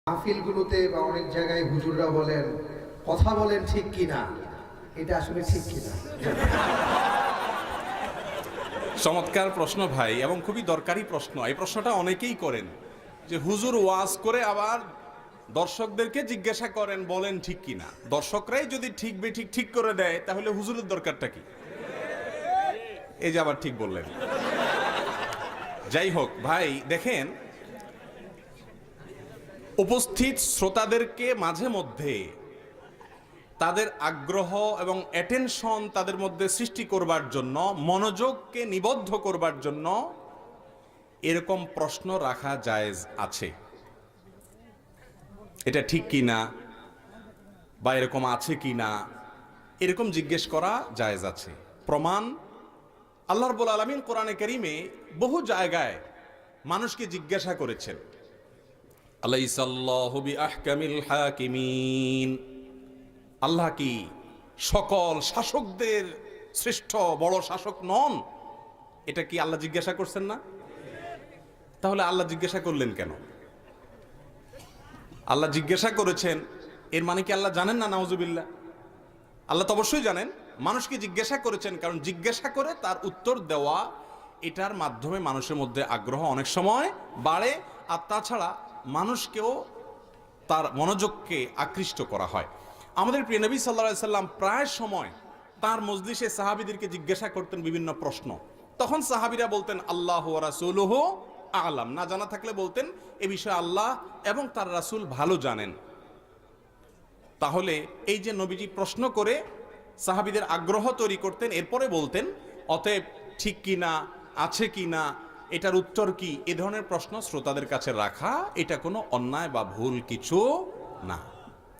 মাহফিলগুলোতে বা অনেক জায়গায় হুজুররা বলেন কথা বলেন ঠিক কিনা, এটা আসলে ঠিক কিনা? চমৎকার প্রশ্ন ভাই, এবং খুবই দরকারি প্রশ্ন। এই প্রশ্নটা অনেকেই করেন যে হুজুর ওয়াজ করে আবার দর্শকদেরকে জিজ্ঞাসা করেন বলেন ঠিক কিনা। দর্শকরাই যদি ঠিক বেঠিক ঠিক করে দেয় তাহলে হুজুরের দরকারটা কি? এই যে আবার ঠিক বললেন। যাই হোক ভাই, দেখেন, উপস্থিত শ্রোতাদেরকে মাঝে মধ্যে তাদের আগ্রহ এবং অ্যাটেনশন তাদের মধ্যে সৃষ্টি করবার জন্য, মনোযোগকে নিবদ্ধ করবার জন্য এরকম প্রশ্ন রাখা জায়েজ আছে। এটা ঠিক কিনা বা এরকম আছে কিনা, এরকম জিজ্ঞেস করা জায়েজ আছে। প্রমাণ, আল্লাহ রাব্বুল আলামিন কোরআনে কারীমে বহু জায়গায় মানুষকে জিজ্ঞাসা করেছেন, আলাইসাল্লাহু বিআহকামিল হাকিমিন, আল্লাহ কি সকল শাসকদের শ্রেষ্ঠ বড় শাসক নন? এটা কি আল্লাহ জিজ্ঞাসা করছেন না? তাহলে আল্লাহ জিজ্ঞাসা করলেন কেন? আল্লাহ জিজ্ঞাসা করেছেন, এর মানে কি আল্লাহ জানেন না? নাউজুবিল্লাহ, আল্লাহ তো অবশ্যই জানেন। মানুষকে জিজ্ঞাসা করেছেন কারণ জিজ্ঞাসা করে তার উত্তর দেওয়া, এটার মাধ্যমে মানুষের মধ্যে আগ্রহ অনেক সময় বাড়ে। আর তাছাড়া মানুষকেও তার মনোযোগকে আকৃষ্ট করা হয়। আমাদের প্রিয় নবী সাল্লাল্লাহু আলাইহি সাল্লাম প্রায় সময় তার মজলিসে সাহাবীদেরকে জিজ্ঞাসা করতেন বিভিন্ন প্রশ্ন। তখন সাহাবীরা বলতেন আল্লাহু ওয়া রাসূলুহু আ'লাম, না জানা থাকলে বলতেন এ বিষয়ে আল্লাহ এবং তার রাসূল ভালো জানেন। তাহলে এই যে নবীজি প্রশ্ন করে সাহাবীদের আগ্রহ তৈরি করতেন, এরপরে বলতেন অতএব ঠিক কিনা, আছে কিনা, এটার উত্তর কি, এ ধরনের প্রশ্ন শ্রোতাদের কাছে রাখা এটা কোনো অন্যায় বা ভুল কিছু না।